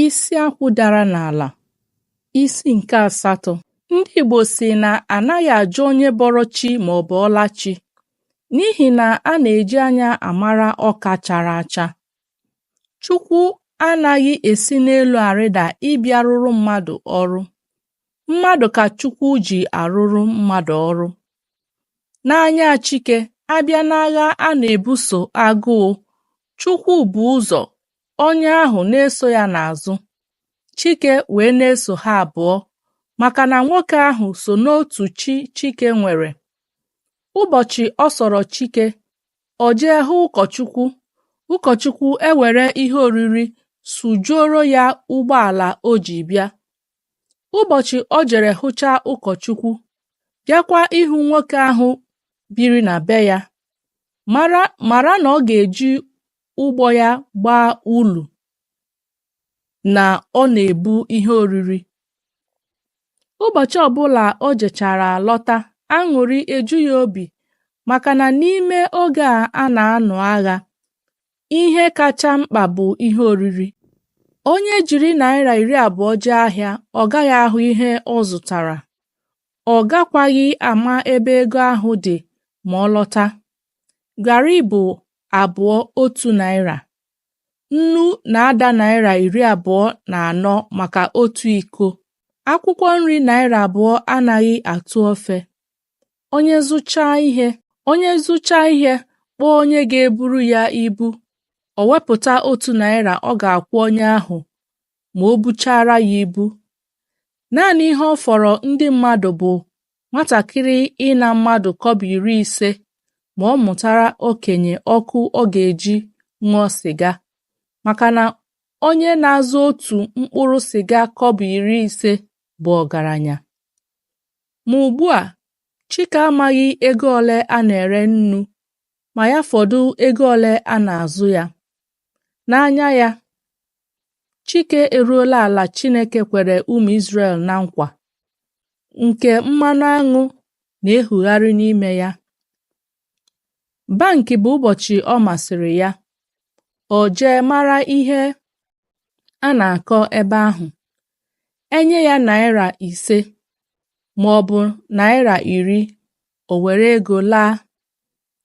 Isi akwụ dara n'ala. Isi nke 8. Ndị Igbo si na anaghị ajụ onye bọrọ chi maọbụ ọlachi, n'ihi na a na-eji anya amara ọka chara acha. Chukwu anaghị esi n'elu arịda ịbịa rụrụ mmadụ ọrụ. Mmadụ ka Chukwu ji arụrụ mmadụ ọrụ. N'anya Chike, abịa n'agha a na-ebuso agụụ, Chukwu bụ ụzọ, onye ahụ na-eso ya n'azụ. Chike wee na-eso ha abụọ, maka na nwoke ahụ so n'otu chi Chike nwere. Ụbọchị ọ sọrọ Chike, o jee hụ ụkọchukwu. Ụkọchukwu ewere ihe oriri sujuoro ya ụgbọala o ji bịa. Ụbọchị o jere hụcha ụkọchukwu, bịakwa ịhụ nwoke ahụ biri na be ya, mara na ọ ga-eji ụgbọ ya gbaa ulu na ọ na-ebu ihe oriri. Ụbọchị ọbụla o jechara lọta, aṅụrị eju ya obi, maka na n'ime oge a na-anụ agha, ihe kacha mkpa bụ ihe oriri. Onye jiri naira 20 jee ahịa, ọ gaghị ahụ ihe ọ zụtara. Ọ gakwaghị ama ebe ego ahụ dị ma ọ lọta. Garị bụ 1 naira. Nnu na-ada naira 24 maka 1 iko. Akwụkwọ nri naira 2 anaghị atụ ofe. Onye zụchaa ihe kpọọ onye ga-eburu ya ibu, o wepụta 1 naira ọ ga-akwụ onye ahụ ma o buchara ya ibu. Naanị ihe ọ fọrọ ndị mmadụ bụ nwatakịrị ịna mmadụ 50 ma ọ mụtara okenye ọkụ ọ ga-eji ṅụọ sịga, maka na onye na-azụ otu mkpụrụ sịga 50 bụ ọgaranya. Ma ugbu a, Chike amaghị ego ole a na-ere nnu, ma ya fọdụ ego ole a na-azụ ya. N'anya ya, Chike eruola ala Chineke kwere ụmụ Izrel na nkwa, nke mmanụ aṅụ na-ehugharị n'ime ya. Banki bụ ụbọchị ọ masịrị ya, o jee mara ihe a na-akọ ebe ahụ. Enye ya naira 5 ma ọ bụ naira 10, o were ego laa.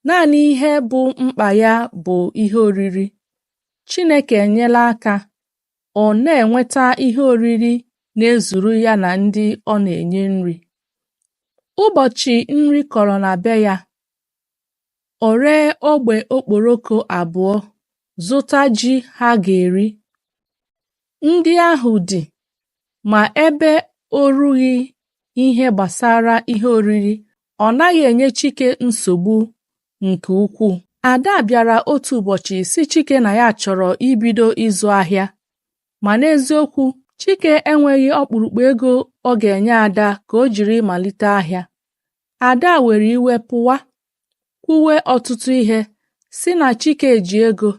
Naanị ihe bụ mkpa ya bụ ihe oriri. Chineke enyela aka, ọ na-enweta ihe oriri na-ezuru ya na ndị ọ na-enye nri. Ụbọchị nri kọrọ na be ya, o ree ogbe okporoko 2, zụta ji ha ga-eri. Ndị ahụ dị, ma ebe o rughị ihe gbasara ihe oriri, ọ naghị enye Chike nsogbu nke ukwuu. Ada bịara otu ụbọchị si Chike na ya chọrọ ibido ịzụ ahịa, ma n'eziokwu Chike enweghị ọkpụrụkpụ ego ọ ga-enye Ada ka o jiri malite ahịa. Ada were iwe pụwa, kwuwe ọtụtụ ihe, si na Chike ji ego,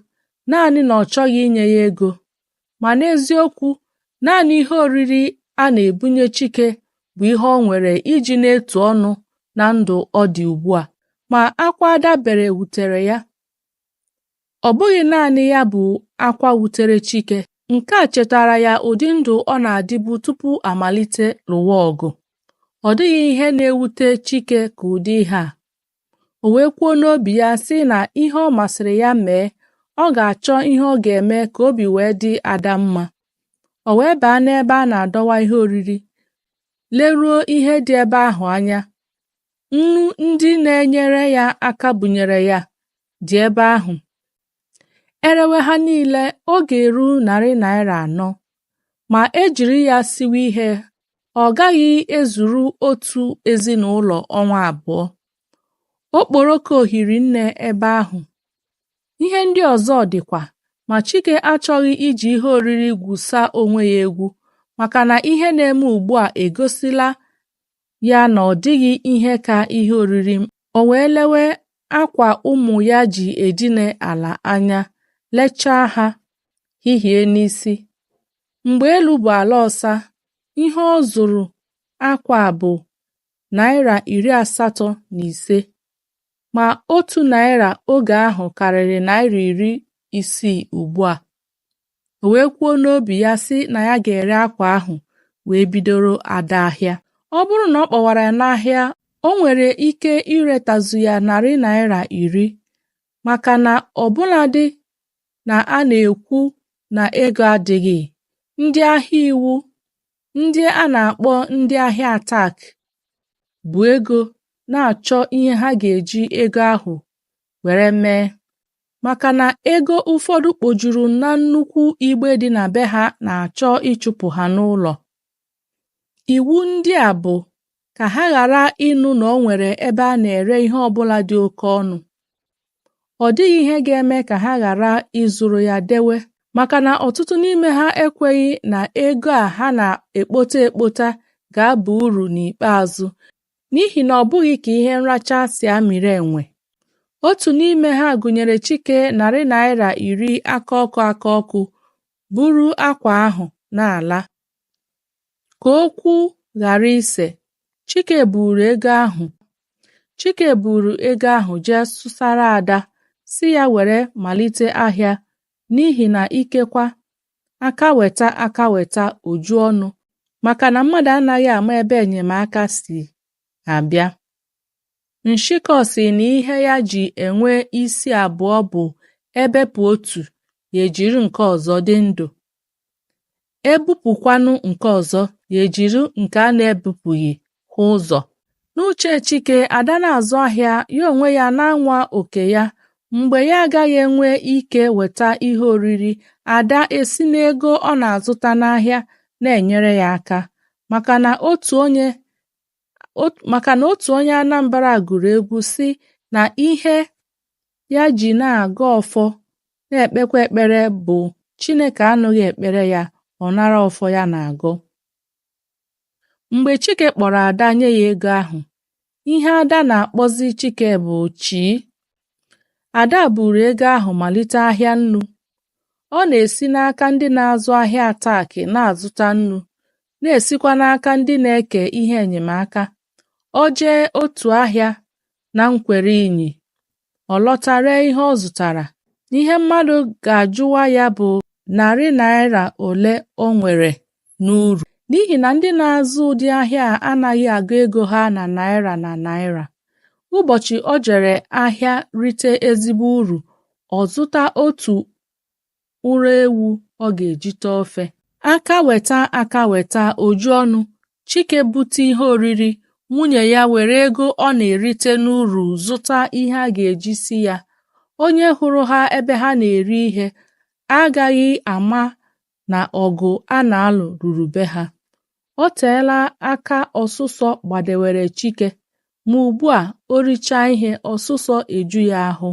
naanị na ọ chọghị inye ya ego. Ma n'eziokwu, naanị ihe oriri a na-ebunye Chike bụ ihe ọ nwere iji na-etu ọnụ na ndụ ọ dị ugbu a. Ma akwa Ada bere wutere ya. Ọ bụghị naanị ya bụ akwa wutere Chike, nke a chetara ya ụdị ndụ ọ na-adịbu tupu amalite lụwa ọgụ. Ọ dịghị ihe na-ewute Chike ka ụdị ihe a. O wee kwuo n'obi ya sị na ihe ọ masịrị ya mee, ọ ga-achọ ihe ọ ga-eme ka obi wee dị Ada mma. O wee baa n'ebe a na-adọwa ihe oriri, leruo ihe dị ebe ahụ anya. Nnu ndị na-enyere ya aka bunyere ya dị ebe ahụ. Erewe ha niile, ọ ga-eru naira 4, ma ejiri ya siwe ihe, ọ gaghị ezuru otu ezinụlọ ọnwa 2. Okporoko hiri nne ebe ahụ. Ihe ndị ọzọ dịkwa, ma Chike achọghị iji ihe oriri gwusa onwe ya egwu, maka na ihe na-eme ugbu a egosila ya na ọ dịghị ihe ka ihe oriri. O wee lewe akwa ụmụ ya ji edine ala anya, lechaa ha, hihie n'isi. Mgbe elu bụ ala ọsa, ihe ọ zụrụ akwa bụ naira 85, ma 1 naira oge ahụ karịrị naira 60 ugbu a. o wee kwuo n'obi ya sị na ya ga-ere akwa ahụ wee bidoro ada ahịa. Ọ bụrụ na ọ kpọwara ya n'ahịa, o nwere ike iretazu ya $10 maka na ọbụladị na a na-ekwu na ego adịghị, ndị ahịa iwu, ndị a na-akpọ ndị ahịa atak, bụ ego na-achọ ihe ha ga-eji ego ahụ were mee, maka na ego ụfọdụ kpojuru na nnukwu igbe dị na be ha na-achọ ịchụpụ ha n'ụlọ. Iwu ndị a bụ ka ha ghara ịnụ na o nwere ebe a na-ere ihe ọbụla dị oke ọnụ. Ọ dịghị ihe ga-eme ka ha ghara ịzụrụ ya dewe, maka na ọtụtụ n'ime ha ekweghị na ego a ha na-ekpota ga-aba uru n'ikpeazụ, n'ihi na ọ bụghị ka ihe nracha si amịrị enwe. Otu n'ime ha gụnyere Chike $10 aka ọkụ buru akwa ahụ n'ala. Ka okwu ghara ise, Chike buru ego ahụ jee sụsara Ada si ya were malite ahịa, n'ihi na ikekwa aka weta oju ọnụ, maka na mmadụ anaghị ama ebe enyemaka si abịa. Nshịkọ sị na ihe ya ji enwe isi abụọ bụ ebepụ otu, ya ejiri nke ọzọ dị ndụ, ebupụkwanụ nke ọzọ, ya ejiri nke a na-ebupụghị hụ ụzọ. N'uche Chike, Ada na-azụ ahịa, ya onwe ya na-anwa oke ya. Mgbe ya agaghị enwe ike weta ihe oriri, Ada esi n'ego ọ na-azụta n'ahịa na-enyere ya aka, maka na otu onye Anambra gụrụ egwu sị na ihe ya ji na-aga ọfọ na-ekpekwa ekpere bụ Chineke anụghị ekpere ya, ọ nara ọfọ ya na-agụ. Mgbe Chike kpọrọ Ada nye ya ego ahụ, ihe Ada na-akpọzi Chike bụ chi. Ada buru ego ahụ malite ahịa nnu. Ọ na-esi n'aka ndị na-azụ ahịa ataki na-azụta nnu, na-esikwa n'aka ndị na-eke ihe enyemaka. O jee otu ahịa na Nkwere Inyi, ọ lọta ree ihe ọ zụtara. Ihe mmadụ ga-ajụwa ya bụ $100 ole o nwere n'uru, n'ihi na ndị na-azụ ụdị ahịa a anaghị agụ ego ha na naira. Ụbọchị o jere ahịa rite ezigbo uru, ọ zụta otu ụra ewu ọ ga-eji tee ofe. Aka weta oju ọnụ. Chike bute ihe oriri, nwunye ya were ego ọ na-erite n'uru zụta ihe a ga-eji si ya. Onye hụrụ ha ebe ha na-eri ihe agaghị ama na ọgụ a na-alụ ruru be ha. O teela aka ọsụsọ gbadewere Chike, ma ugbu a o richaa ihe ọsụsọ eju ya ahụ.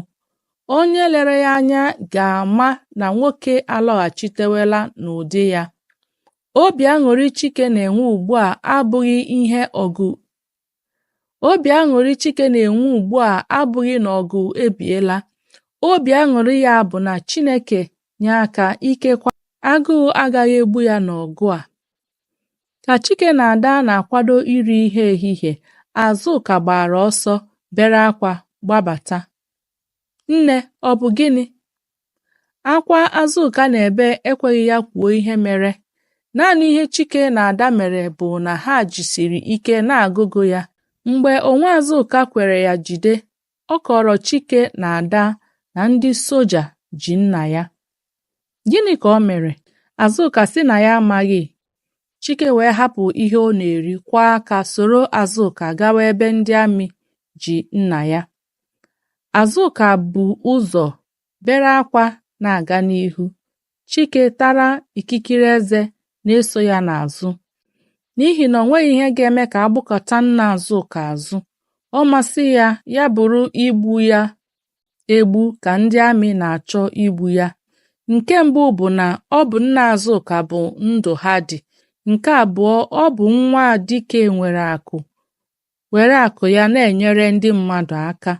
Onye lere ya anya ga-ama na nwoke alọghachitewela n'ụdị ya. Obi aṅụrị Chike na-enwe ugbu a abụghị na ọgụ ebiela. Obi aṅụrị ya bụ na Chineke nye aka, ikekwa agụụ agaghị egbu ya n'ọgụ a. Ka Chike na Ada na-akwado iri ihe ehihie, Azụka gbara ọsọ bere akwa gbabata. Nne, ọ bụ gịnị? Akwa Azụka na-ebe ekweghị ya kwuo ihe mere. Naanị ihe Chike na Ada mere bụ na ha jisiri ike na-agụgụ ya. Mgbe onwe Azụka kwere ya jide, ọ kọrọ Chike na Ada na ndị soja ji nna ya. Gịnị ka o mere? Azụka sị na ya amaghị. Chike wee hapụ ihe ọ na-eri, kwa aka soro Azụka gawa ebe ndị amị ji nna ya. Azụka bu ụzọ bere akwa na-aga n'ihu. Chike tara ikikere eze na-eso ya n'azụ, n'ihi na o nweghị ihe ga-eme ka agbụkọta nna Azụka azụ. Ọ masị ya, ya bụrụ igbu ya egbu ka ndị amị na-achọ igbu ya. Nke mbụ bụ na ọ bụ nna Azụka bụ ndụ ha dị. Nke abụọ, ọ bụ nwa dike nwere akụ ya na-enyere ndị mmadụ aka.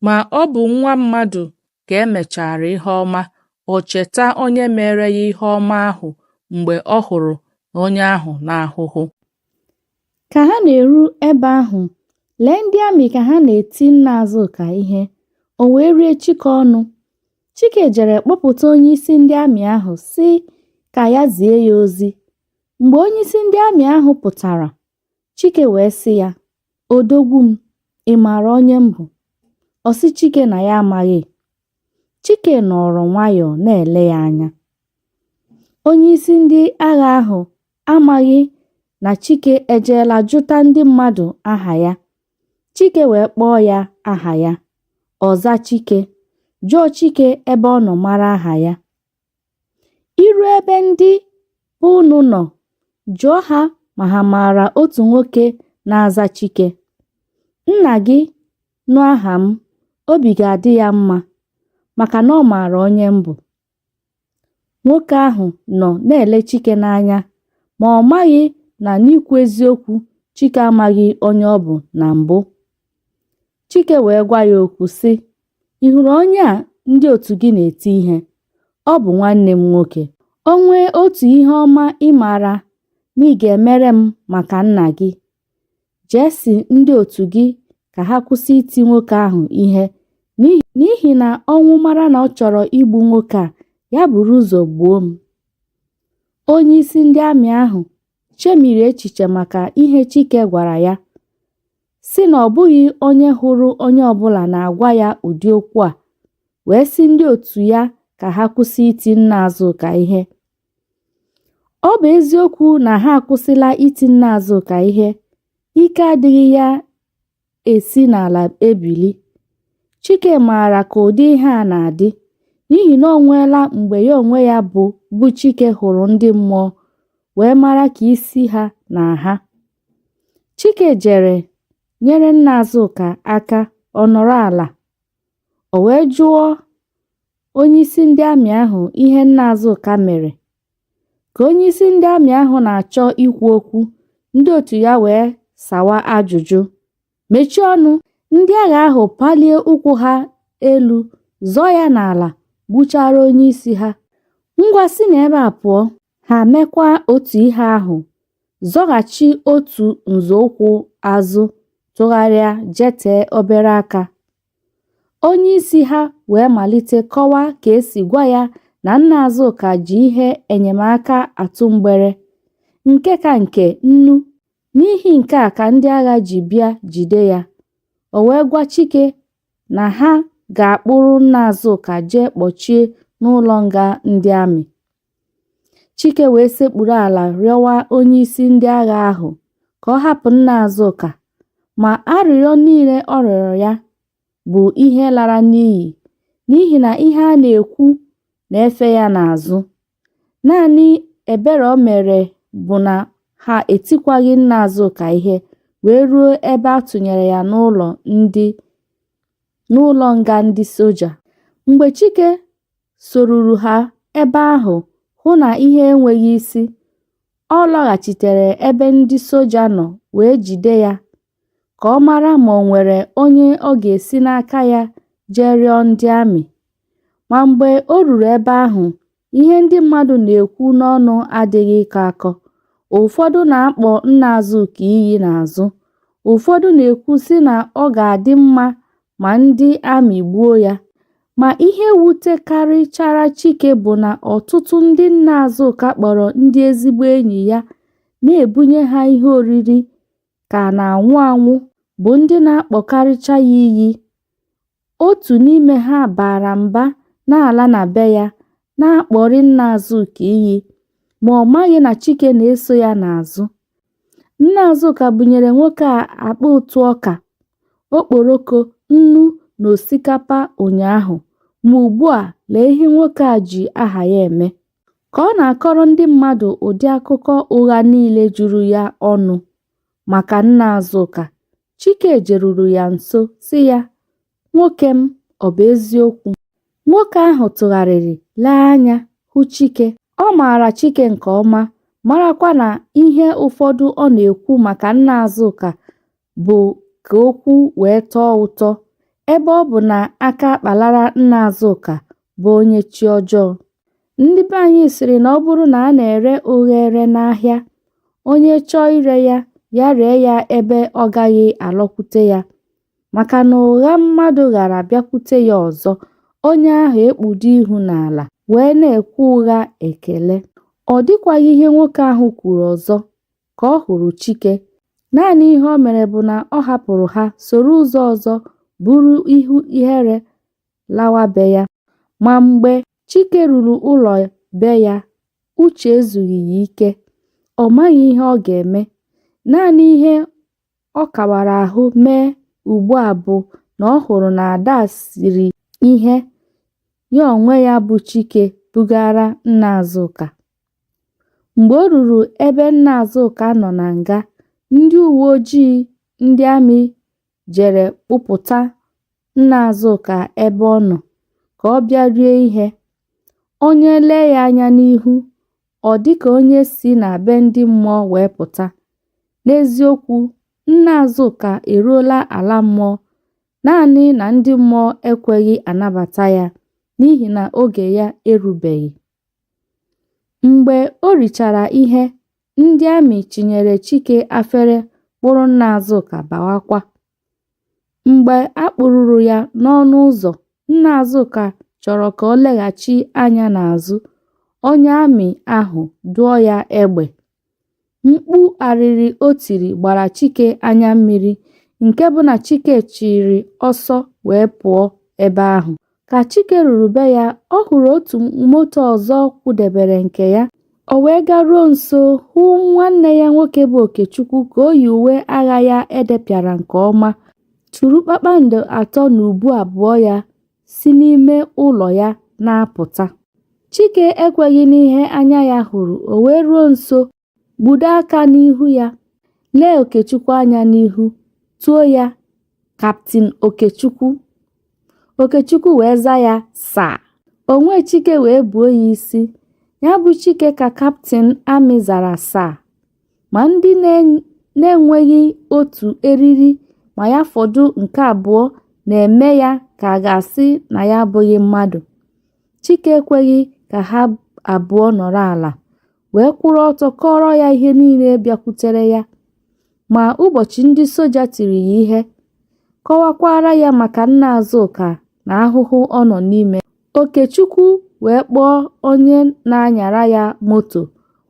Ma ọ bụ nwa mmadụ ka emechara ihe ọma, o cheta onye mere ya ihe ọma ahụ mgbe ọ hụrụ onye ahụ n'ahụhụ. Ka ha na-eru ebe ahụ, lee ndị amị ka ha na-eti nna Azụka ihe, o wee rie Chike ọnụ. Chike jere kpọpụta onyeisi ndị amị ahụ sị ka ya zie ya ozi. Mgbe onyeisi ndị amị ahụ pụtara, Chike wee sị ya, "Odogwu m, ị maara onye m bụ?" Ọ sị Chike na ya amaghị. Chike nọrọ nwayọọ na-ele ya anya. Onyeisi ndị agha ahụ amaghị na Chike ejeela jụta ndị mmadụ aha ya. Chike wee kpọọ ya aha ya. Ọ za Chike, jụọ Chike ebe ọ nọ mara aha ya. Iru ebe ndị be unu nọ, jụọ ha ma ha maara otu nwoke na-aza Chike. Nna gị nụ aha m, obi ga-adị ya mma maka na ọ maara onye m bụ. Nwoke ahụ nọ na-ele Chike n'anya ma ọ maghị na n'ikwu eziokwu Chike amaghị onye ọ bụ na mbụ. Chike wee gwa ya okwu sị, "Ị hụrụ onye a ndị otu gị na-eti ihe? Ọ bụ nwanne m nwoke. O nwee otu ihe ọma ị maara na ị ga-emere m maka nna gị, jee sị ndị otu gị ka ha kwụsị iti nwoke ahụ ihe n'ihi na ọnwụ mara na ọ chọrọ igbu nwoke a, ya buru ụzọ gbuo m." Onyeisi ndị amị ahụ chemiri echiche maka ihe Chike gwara ya, sị na ọ bụghị onye hụrụ onye ọbụla na-agwa ya ụdị okwu a, wee sị ndị otu ya ka ha kwụsị iti nna Azụka ihe. Ọ bụ eziokwu na ha akwụsịla iti nna Azụka ihe, ike adịghị ya esi n'ala ebili. Chike maara ka ụdị ihe a na-adị, n'ihi na o nweela mgbe ya onwe ya bụ Chike hụrụ ndị mmụọ wee mara ka isi ha na ha. Chike jere nyere nna Azụka aka, ọ nọrọ ala. O wee jụọ onyeisi ndị amị ahụ ihe nna Azụka mere. Ka onyeisi ndị amị ahụ na-achọ ikwu okwu, ndị otu ya wee sawa ajụjụ. "Mechie ọnụ!" Ndị agha ahụ palie ụkwụ ha elu, zọọ ya n'ala, gbuchara onyeisi ha. "Ngwa si n'ebe a pụọ!" Ha mekwa otu ihe ahụ, zọghachi otu nzọụkwụ azụ, tụgharịa jetee obere aka. Onyeisi ha wee malite kọwaa ka esi gwa ya na nna Azụka ji ihe enyemaka atụ mgbere, nke ka nke nnu. N'ihi nke a ka ndị agha ji bịa jide ya. O wee gwa Chike na ha ga-akpụrụ nna Azụka jee kpọchie n'ụlọ nga ndị amị. Chike wee sekpuru ala rịọwa onyeisi ndị agha ahụ ka ọ hapụ nna Azụka, ma arịrịọ niile ọ rịọrọ ya bụ ihe lara n'iyi, n'ihi na ihe a na-ekwu na-efe ya n'azụ. Naanị ebere o mere bụ na ha etikwaghị nna Azụka ihe wee ruo ebe a tụnyere ya n'ụlọ nga ndị soja. Mgbe Chike soruru ha ebe ahụ hụ na ihe enweghị isi, ọ lọghachitere ebe ndị soja nọ wee jide ya ka ọ mara ma o nwere onye ọ ga-esi n'aka ya jee rịọ ndị amị. Ma mgbe o ruru ebe ahụ, ihe ndị mmadụ na-ekwu n'ọnụ adịghị ịkọ akọ. Ụfọdụ na-akpọ nna Azụka iyi n'azụ. Ụfọdụ na-ekwu sị na ọ ga-adị mma ma ndị amị gbuo ya. Ma ihe wutekarịchara Chike bụ na ọtụtụ ndị nna Azụka kpọrọ ndị ezigbo enyi ya na-ebunye ha ihe oriri ka na-anwụ anwụ bụ ndị na-akpọkarịcha ya iyi. Otu n'ime ha bara mba na-ala na be ya na-akpọrị nna Azụka iyi, ma ọ maghị na Chike na-eso ya n'azụ. Nna Azụka bunyere nwoke a akpa ụtụ ọka, okporoko, nnu na osikapa ụnyaahụ, ma ugbu a lee ihe nwoke a ji aha ya eme. Ka ọ na-akọrọ ndị mmadụ ụdị akụkọ ụgha niile juru ya ọnụ maka nna Azụka, Chike jeruru ya nso sị ya, "Nwoke m, ọ bụ eziokwu?" Nwoke ahụ tụgharịrị lee anya hụ Chike. Ọ maara Chike nke ọma, marakwa na ihe ụfọdụ ọ na-ekwu maka nna Azụka bụ ka okwu wee tọọ ụtọ, ebe ọ bụ na aka akpalara nna Azụka bụ onye chi ọjọọ. Ndị be anyị sịrị na ọ bụrụ na a na-ere oghere n'ahịa, onye chọọ ire ya, ya ree ya ebe ọ gaghị alọkwute ya, maka na ụgha mmadụ ghara bịakwute ya ọzọ, onye ahụ ekpudo ihu n'ala wee na-ekwu ụgha ekele. Ọ dịkwaghị ihe nwoke ahụ kwuru ọzọ ka ọ hụrụ Chike. Naanị ihe o mere bụ na ọ hapụrụ ha soro ụzọ ọzọ buru ihu ihere lawa be ya. Ma mgbe Chike ruru ụlọ be ya, uche ezughị ya ike. Ọ maghị ihe ọ ga-eme. Naanị ihe ọ kawara ahụ mee ugbu a bụ na ọ hụrụ na Ada siri ihe ya onwe ya bụ Chike bugara nna Azụka. Mgbe o ruru ebe nna Azụka nọ na nga, ndị uwe ojii ndị amị jere kpụpụta nna Azụka ebe ọ nọ ka ọ bịa rie ihe. Onye lee ya anya n'ihu, ọ dị ka onye si na be ndị mmụọ wee pụta. N'eziokwu, nna Azụka eruola ala mmụọ, naanị na ndị mmụọ ekweghị anabata ya n'ihi na oge ya erubeghị. Mgbe o richara ihe, ndị amị chinyere Chike afere kpụrụ nna Azụka bawakwa. Mgbe a kpụrụrụ ya n'ọnụ ụzọ, nna Azụka chọrọ ka o leghachi anya n'azụ. Onye amị ahụ dụọ ya egbe. Mkpu arịrị o tiri gbara Chike anya mmiri, nke bụ na Chike chịrị ọsọ wee pụọ ebe ahụ. Ka Chike ruru be ya, ọ hụrụ otu moto ọzọ kwụdebere nke ya. O wee garuo nso hụ nwanne ya nwoke bụ Okechukwu ka o yi uwe agha ya edepịara nke ọma, tụrụ kpakpando 3 n'ubu abụọ ya si n'ime ụlọ ya na-apụta. Chike ekweghị n'ihe anya ya hụrụ. O wee ruo nso, gbudo aka n'ihu ya, lee Okechukwu anya n'ihu, tuo ya Kaptin Okechukwu. Okechukwu wee zaa ya saa. Onwe Chike wee buo ya isi. Ya bụ Chike ka Kaptin amị zara saa, ma ndị na-enweghị otu eriri ma ya fọdụ nke abụọ na-eme ya ka a ga-asị na ya abụghị mmadụ. Chike ekweghị ka ha abụọ nọrọ ala, wee kwụrụ ọtọ kọrọ ya ihe niile bịakwutere ya. Ma ụbọchị ndị soja tiri ya ihe, kọwakwara ya maka nna Azụka na ahụhụ ọ nọ n'ime. Okechukwu wee kpọọ onye na-anyara ya moto,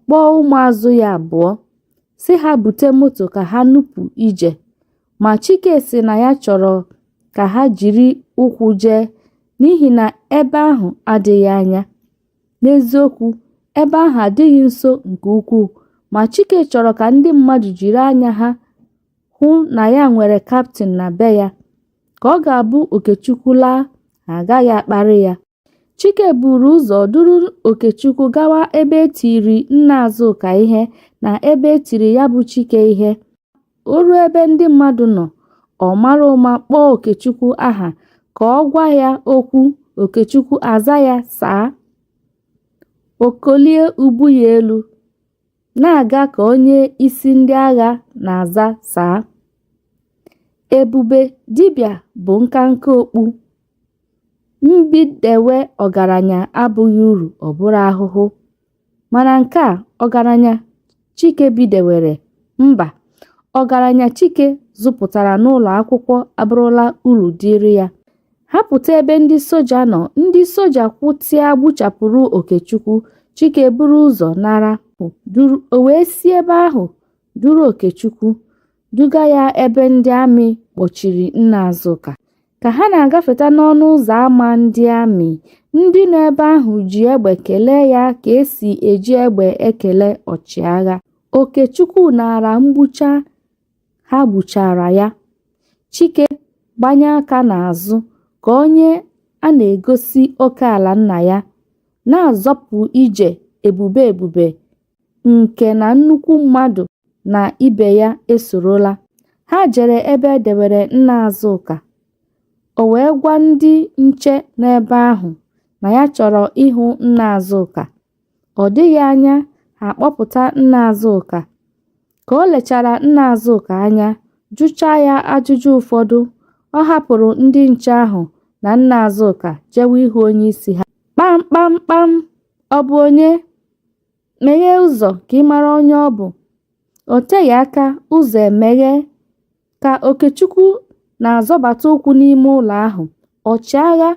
kpọọ ụmụazụ ya abụọ, sị ha bute moto ka ha nupụ ije. Ma Chike sị na ya chọrọ ka ha jiri ụkwụ jee n'ihi na ebe ahụ adịghị anya. N'eziokwu, ebe ahụ adịghị nso nke ukwuu, ma Chike chọrọ ka ndị mmadụ jiri anya ha hụ na ya nwere kaptịn na be ya, ka ọ ga-abụ Okechukwu laa, ha agaghị akparị ya. Chike buru ụzọ duru Okechukwu gawa ebe etiri nna Azụka ihe na ebe etiri ya bụ Chike ihe. O ruo ebe ndị mmadụ nọ, ọ mara ụma kpọọ Okechukwu aha ka ọ gwa ya okwu. Okechukwu aza ya saa. O kolie ubu ya elu, na-aga ka onye isi ndị agha na-aza saa. Ebube dibịa bụ nkanka okpu. Mbidewe ọgaranya abụghị uru, ọ bụrụ ahụhụ. Mana nke a ọgaranya Chike bidewere, mba, ọgaranya Chike zụpụtara n'ụlọ akwụkwọ abụrụla uru dịrị ya. Ha pụta ebe ndị soja nọ, ndị soja kwụtịa gbuchapụrụ Okechukwu. Chike buru ụzọ nara, o wee si ebe ahụ duru Okechukwu duga ya ebe ndị amị kpọchiri nna Azụka. Ka ha na-agafeta n'ọnụ ụzọ ámá ndị amị, ndị nọ ebe ahụ ji egbe kelee ya ka esi eji egbe ekele ọchịagha. Okechukwu nara mgbucha ha gbuchara ya. Chike gbanye aka n'azụ ka onye a na-egosi oke ala nna ya, na-azọpụ ije ebube ebube nke na nnukwu mmadụ na ibe ya esorola. Ha jere ebe edewere nna Azụka. O wee gwa ndị nche n'ebe ahụ na ya chọrọ ịhụ nna Azụka. Ọ dịghị anya ha kpọpụta nna Azụka. Ka o lechara nna Azụka anya, jụchaa ya ajụjụ ụfọdụ, ọ hapụrụ ndị nche ahụ na nna Azụka jewe ihu onye isi ha. Kpam kpam kpam, ọ bụ onye? Meghee ụzọ ka ị mara onye ọ bụ. O teghị aka ụzọ emeghe. Ka Okechukwu na-azọbata ụkwụ n'ime ụlọ ahụ, ọchịagha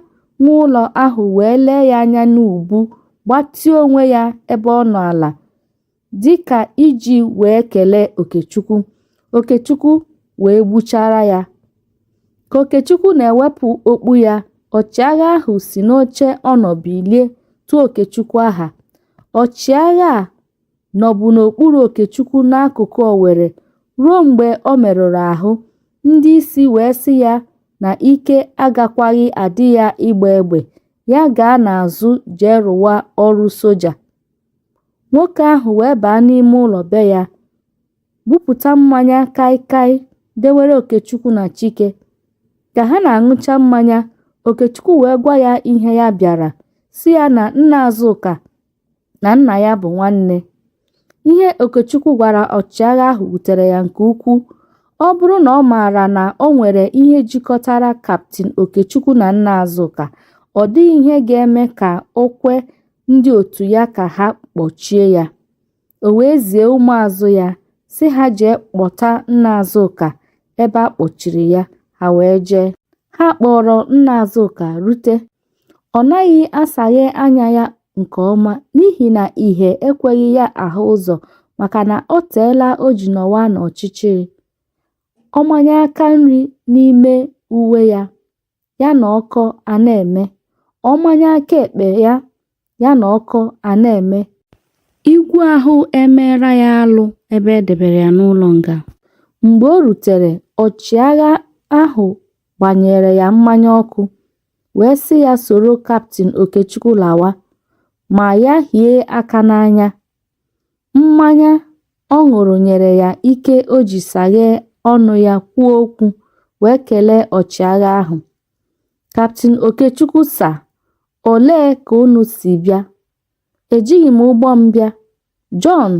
nwe ụlọ ahụ wee lee ya anya n'ubu, gbatịa onwe ya ebe ọ nọ ala dịka iji wee kelee Okechukwu. Okechukwu wee gbuchara ya. Ka Okechukwu na-ewepụ okpu ya, ọchịagha ahụ si n'oche ọ nọ bilie tụọ Okechukwu aha. Ọchịagha a nọbụ n'okpuru Okechukwu n'akụkụ Owere ruo mgbe ọ merụrụ ahụ. Ndị isi wee sị ya na ike agakwaghị adị ya ịgba egbe, ya gaa n'azụ jee rụwa ọrụ soja. Nwoke ahụ wee baa n'ime ụlọ be ya, bupụta mmanya kaikai dewere Okechukwu na Chike. Ka ha na-aṅụcha mmanya, Okechukwu wee gwa ya ihe ya bịara, sị ya na nna Azụka na nna ya bụ nwanne. Ihe Okechukwu gwara ọchịagha ahụ wutere ya nke ukwuu. Ọ bụrụ na ọ maara na o nwere ihe jikọtara Kaptin Okechukwu na nna Azụka, ọ dịghị ihe ga-eme ka o kwe ndị otu ya ka ha kpọchie ya. O wee zie ụmụazụ ya sị ha jee kpọta nna Azụka ebe a kpọchiri ya. Ha wee jee. Ha kpọrọ nna Azụka rute. Ọ naghị asaghe anya ya nke ọma n'ihi na ìhè ekweghị ya ahụ ụzọ maka na o teela o ji nọwa n'ọchịchịrị. Ọ manye aka nri n'ime uwe ya, ya na ọkọ a na-eme. Ọ manye aka ekpe ya, ya na ọkọ a na-eme. Igwu ahụ emeela ya alụ ebe edebere ya n'ụlọ nga. Mgbe o rutere, ọchịagha ahụ gbanyere ya mmanya ọkụ wee sị ya soro Kaptin Okechukwu lawa, ma ya hie aka n'anya. Mmanya ọ ṅụrụ nyere ya ike o ji saghee ọnụ ya kwuo okwu wee kelee ọchịagha ahụ. Kaptin Okechukwu sa, olee ka unu si bịa? Ejighị m ụgbọ m bịa. John,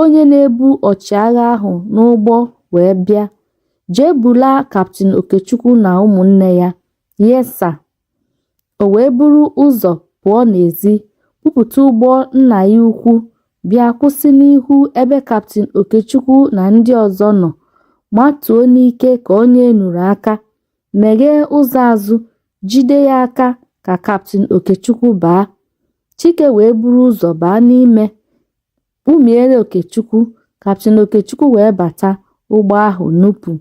onye na-ebu ọchịagha ahụ n'ụgbọ wee bịa. Jee bulaa Kaptin Okechukwu na ụmụnne ya. Yes sir. O wee buru ụzọ pụọ n'ezi, bupụta ụgbọ nna ya ukwu, bịa kwụsị n'ihu ebe Kaptin Okechukwu na ndị ọzọ nọ, matuo n'ike ka onye enuru aka, meghee ụzọ azụ, jide ya aka ka Kaptin Okechukwu baa. Chike wee buru ụzọ baa n'ime, kpumiere Okechukwu. Kaptin Okechukwu wee bata, ụgbọ ahụ nupụ.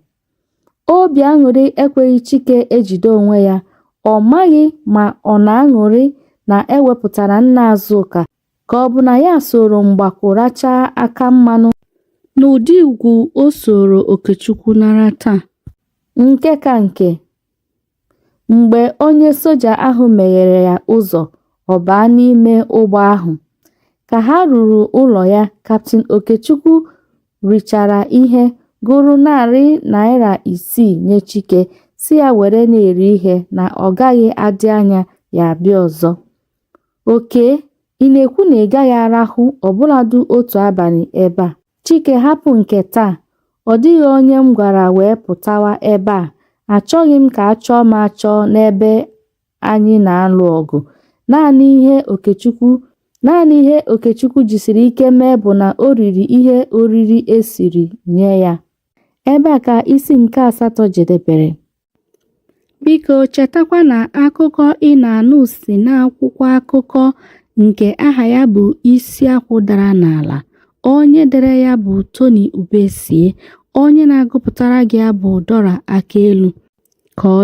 Obi aṅụrị ekweghị Chike ejide onwe ya. Ọ maghị ma ọ na-aṅụrị na ewepụtara nna Azụka ka ọ bụ na ya soro mgbakọ rachaa aka mmanụ n'ụdị ugwu o soro Okechukwu nara taa. Nke ka nke, mgbe onye soja ahụ meghere ya ụzọ, ọ baa n'ime ụgbọ ahụ. Ka ha ruru ụlọ ya, Kaptin Okechukwu richara ihe, gụrụ $600 nye Chike, si ya were na-eri ihe na ọ gaghị adị anya ya abịa ọzọ. Oke, ị na-ekwu na ị gaghị arahụ ọbụladị otu abalị ebe a? Chike, hapụ nke taa. Ọ dịghị onye m gwara wee pụtawa ebe a. Achọghị m ka a chọọ m achọ n'ebe anyị na-alụ ọgụ. Naanị ihe Okechukwu jisiri ike mee bụ na o riri ihe oriri esiri nye ya. Ebe a ka isi nke 8 jedebere. Biko chetakwa na akụkọ ị na-anụ si n'akwụkwọ akụkọ nke aha ya bụ Isiakwụ Dara n'Ala. Onye dere ya bụ Tony Ubesie. Onye na-agụpụtara gị ya bụ Dora Akelu. Ka ọ